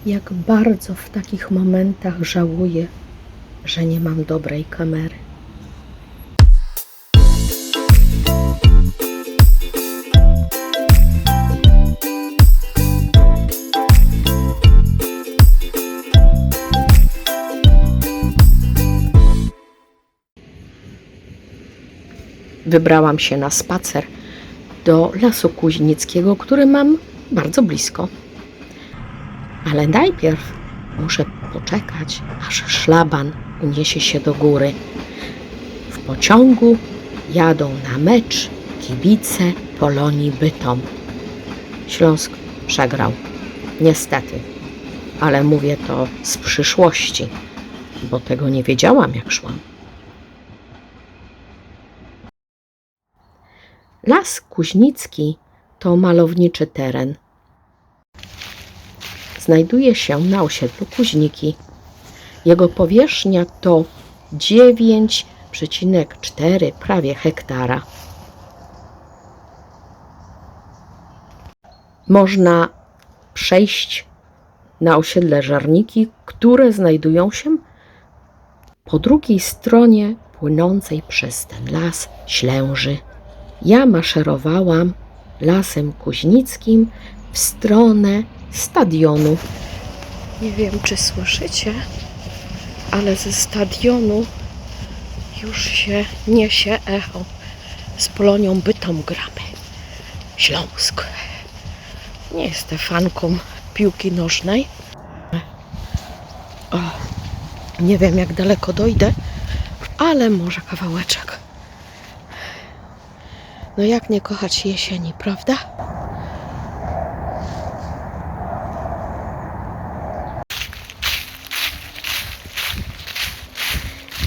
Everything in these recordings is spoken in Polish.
Jak bardzo w takich momentach żałuję, że nie mam dobrej kamery. Wybrałam się na spacer do Lasu Kuźnickiego, który mam bardzo blisko. Ale najpierw muszę poczekać, aż szlaban uniesie się do góry. W pociągu jadą na mecz kibice Polonii Bytom. Śląsk przegrał. Niestety. Ale mówię to z przyszłości, bo tego nie wiedziałam, jak szłam. Las Kuźnicki to malowniczy teren. Znajduje się na osiedlu Kuźniki. Jego powierzchnia to 9,4 prawie hektara. Można przejść na osiedle Żarniki, które znajdują się po drugiej stronie płynącej przez ten las Ślęży. Ja maszerowałam Lasem Kuźnickim w stronę stadionu. Nie wiem, czy słyszycie, ale ze stadionu już się niesie echo. Z Polonią Bytom gramy. Śląsk. Nie jestem fanką piłki nożnej. O, nie wiem, jak daleko dojdę, ale może kawałeczek. No jak nie kochać jesieni, prawda?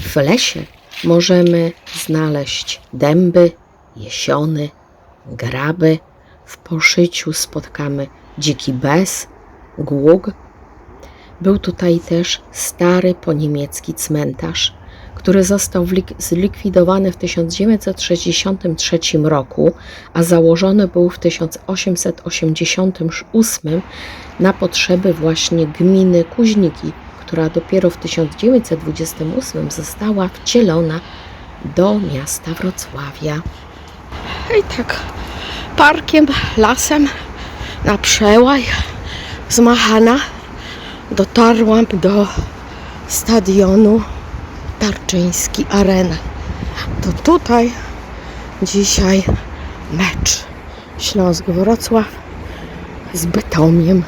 W lesie możemy znaleźć dęby, jesiony, graby. W poszyciu spotkamy dziki bez, gług. Był tutaj też stary poniemiecki cmentarz, który został zlikwidowany w 1963 roku, a założony był w 1888 na potrzeby właśnie gminy Kuźniki, która dopiero w 1928 została wcielona do miasta Wrocławia. I tak parkiem, lasem na przełaj zmachana dotarłam do stadionu Tarczyński Arena. To tutaj dzisiaj mecz Śląsk-Wrocław z Bytomiem.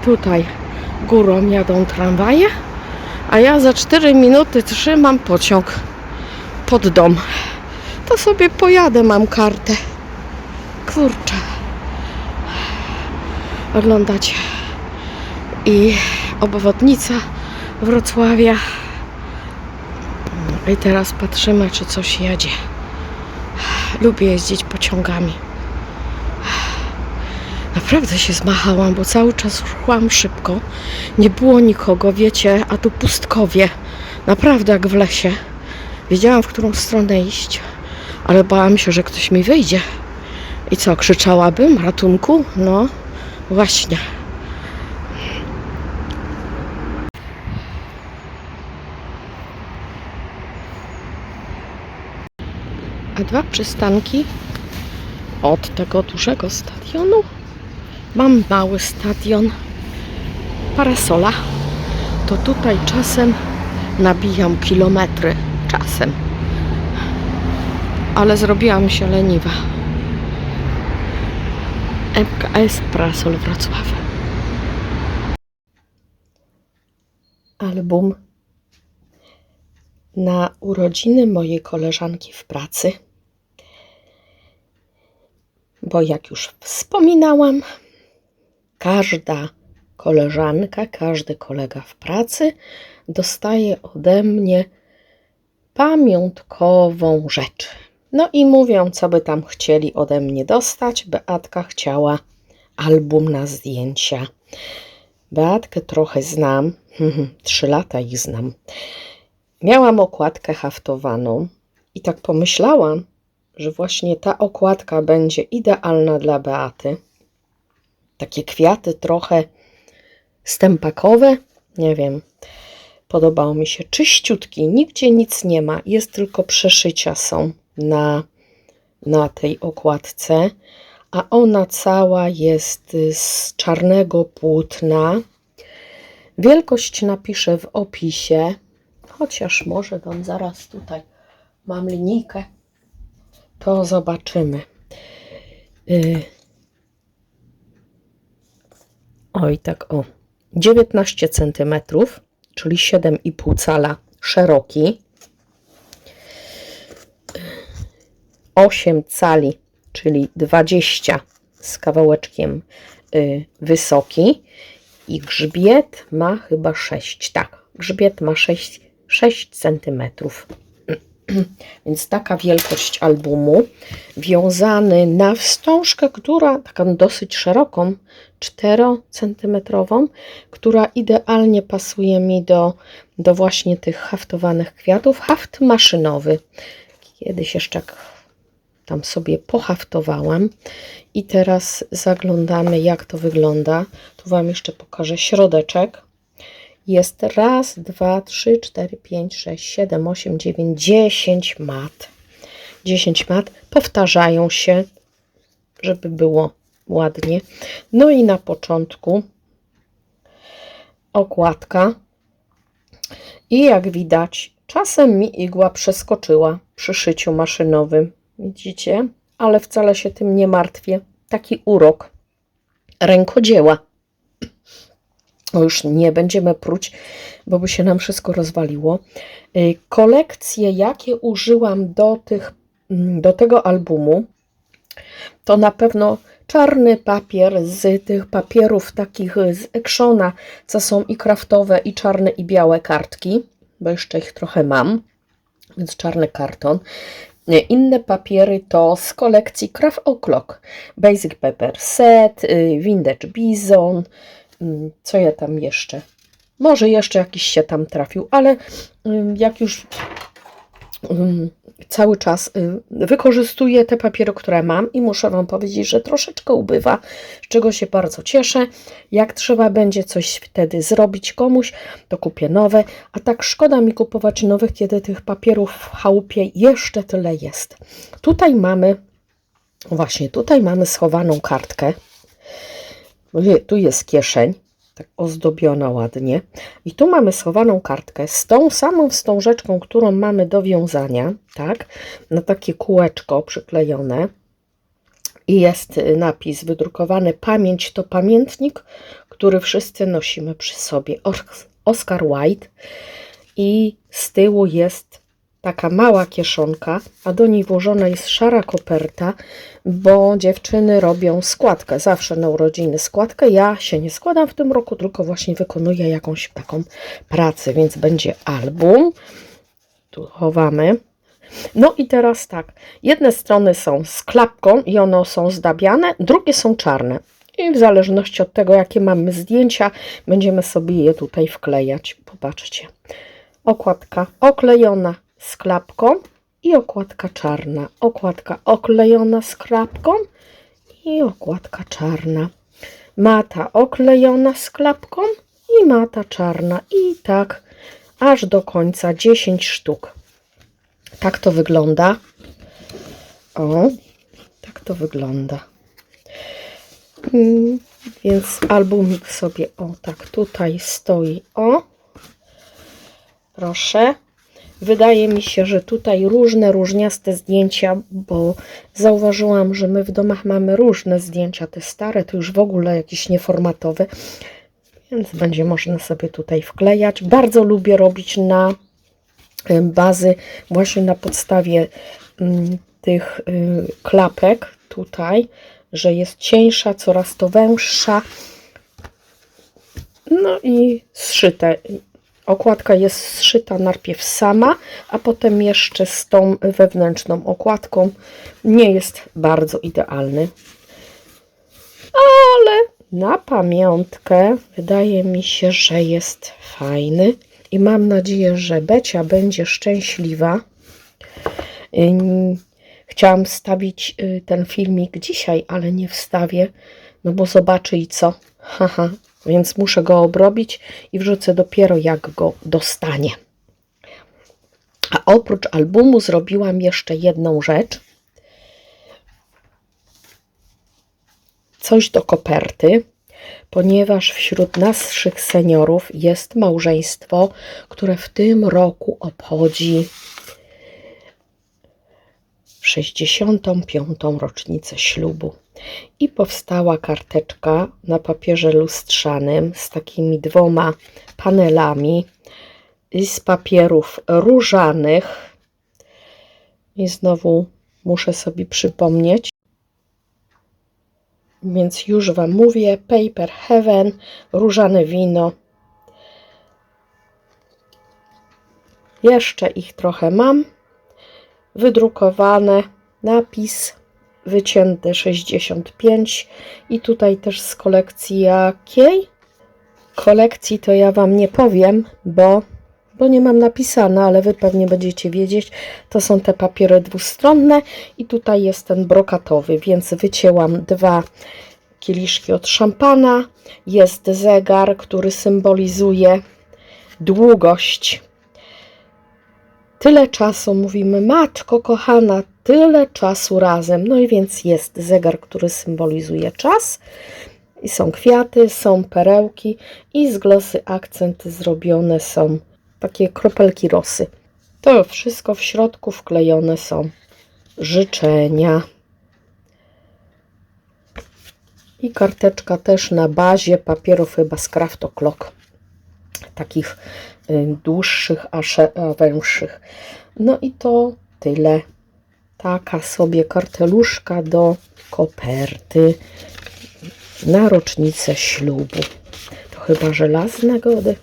Tutaj górą jadą tramwaje, a ja za 4 minuty trzymam pociąg pod dom. To sobie pojadę, mam kartę. Kurczę. Oglądać i obwodnica Wrocławia. I teraz patrzymy, czy coś jedzie. Lubię jeździć pociągami. Naprawdę się zmachałam, bo cały czas szłam szybko. Nie było nikogo, wiecie, a tu pustkowie. Naprawdę jak w lesie. Wiedziałam, w którą stronę iść, ale bałam się, że ktoś mi wyjdzie. I co, krzyczałabym? Ratunku? No, właśnie. A 2 przystanki od tego dużego stadionu mam mały stadion Parasola. To tutaj czasem nabijam kilometry. Czasem. Ale zrobiłam się leniwa. MKS Parasol Wrocław. Album na urodziny mojej koleżanki w pracy. Bo jak już wspominałam, każda koleżanka, każdy kolega w pracy dostaje ode mnie pamiątkową rzecz. No i mówią, co by tam chcieli ode mnie dostać. Beatka chciała album na zdjęcia. Beatkę trochę znam, 3 lata ich znam. Miałam okładkę haftowaną i tak pomyślałam, że właśnie ta okładka będzie idealna dla Beaty. Takie kwiaty trochę stępakowe, nie wiem, podobało mi się. Czyściutki, nigdzie nic nie ma, jest tylko przeszycia są na tej okładce, a ona cała jest z czarnego płótna. Wielkość napiszę w opisie, chociaż może wam zaraz tutaj mam linijkę, to zobaczymy. Oj, tak o. 19 cm, czyli 7,5 cala szeroki. 8 cali, czyli 20 z kawałeczkiem wysoki. I grzbiet ma chyba 6. Tak, grzbiet ma 6 cm. Więc taka wielkość albumu, wiązany na wstążkę, która taką dosyć szeroką, 4 cm, która idealnie pasuje mi do właśnie tych haftowanych kwiatów. Haft maszynowy. Kiedyś jeszcze tam sobie pohaftowałam i teraz zaglądamy, jak to wygląda. Tu wam jeszcze pokażę środeczek. Jest raz, 2, 3, 4, 5, 6, 7, 8, 9, 10 mat. 10 mat powtarzają się, żeby było ładnie. No i na początku okładka. I jak widać, czasem mi igła przeskoczyła przy szyciu maszynowym. Widzicie? Ale wcale się tym nie martwię. Taki urok rękodzieła. Już nie będziemy pruć, bo by się nam wszystko rozwaliło. Kolekcje, jakie użyłam do tego albumu, to na pewno czarny papier z tych papierów takich z Actiona, co są i kraftowe, i czarne, i białe kartki, bo jeszcze ich trochę mam, więc czarny karton. Inne papiery to z kolekcji Craft O'Clock, Basic Paper Set, Vintage Bison, co ja tam jeszcze? Może jeszcze jakiś się tam trafił, ale jak już cały czas wykorzystuję te papiery, które mam i muszę wam powiedzieć, że troszeczkę ubywa, z czego się bardzo cieszę. Jak trzeba będzie coś wtedy zrobić komuś, to kupię nowe, a tak szkoda mi kupować nowych, kiedy tych papierów w chałupie jeszcze tyle jest. Tutaj mamy, właśnie tutaj mamy schowaną kartkę. Tu jest kieszeń, tak ozdobiona ładnie. I tu mamy schowaną kartkę z tą samą wstążeczką, którą mamy do wiązania, tak, na takie kółeczko przyklejone. I jest napis wydrukowany: pamięć to pamiętnik, który wszyscy nosimy przy sobie. Oscar Wilde. I z tyłu jest taka mała kieszonka, a do niej włożona jest szara koperta, bo dziewczyny robią składkę, zawsze na urodziny składkę. Ja się nie składam w tym roku, tylko właśnie wykonuję jakąś taką pracę, więc będzie album. Tu chowamy. No i teraz tak, jedne strony są z klapką i one są zdabiane, drugie są czarne. I w zależności od tego, jakie mamy zdjęcia, będziemy sobie je tutaj wklejać. Popatrzcie. Okładka oklejona z klapką i okładka czarna. Okładka oklejona z klapką i okładka czarna. Mata oklejona z klapką i mata czarna. I tak aż do końca 10 sztuk. Tak to wygląda. O, tak to wygląda. Więc albumik sobie, o tak tutaj stoi. O, proszę. Wydaje mi się, że tutaj różniaste zdjęcia, bo zauważyłam, że my w domach mamy różne zdjęcia. Te stare to już w ogóle jakieś nieformatowe, więc będzie można sobie tutaj wklejać. Bardzo lubię robić na bazy właśnie na podstawie tych klapek tutaj, że jest cieńsza, coraz to węższa. No i zszyte. Okładka jest zszyta najpierw sama, a potem jeszcze z tą wewnętrzną okładką. Nie jest bardzo idealny. Ale na pamiątkę wydaje mi się, że jest fajny. I mam nadzieję, że Becia będzie szczęśliwa. Chciałam wstawić ten filmik dzisiaj, ale nie wstawię, no bo zobaczy i co. Haha, więc muszę go obrobić i wrzucę dopiero jak go dostanie. A oprócz albumu zrobiłam jeszcze jedną rzecz. Coś do koperty, ponieważ wśród naszych seniorów jest małżeństwo, które w tym roku obchodzi 65. rocznicę ślubu. I powstała karteczka na papierze lustrzanym z takimi 2 panelami i z papierów różanych. I znowu muszę sobie przypomnieć. Więc już Wam mówię, Paper Heaven, różane wino. Jeszcze ich trochę mam. Wydrukowane, napis wycięte 65 i tutaj też z kolekcji jakiej? Kolekcji to ja Wam nie powiem, bo nie mam napisane, ale Wy pewnie będziecie wiedzieć. To są te papiery dwustronne i tutaj jest ten brokatowy, więc wycięłam 2 kieliszki od szampana. Jest zegar, który symbolizuje długość. Tyle czasu, mówimy, matko kochana, tyle czasu razem. No i więc jest zegar, który symbolizuje czas. I są kwiaty, są perełki i z glosy akcenty zrobione są takie kropelki rosy. To wszystko w środku wklejone są życzenia. I karteczka też na bazie papierów chyba z Craft O'Clock. Takich dłuższych, a węższych. No i to tyle. Taka sobie karteluszka do koperty na rocznicę ślubu. To chyba żelazne gody.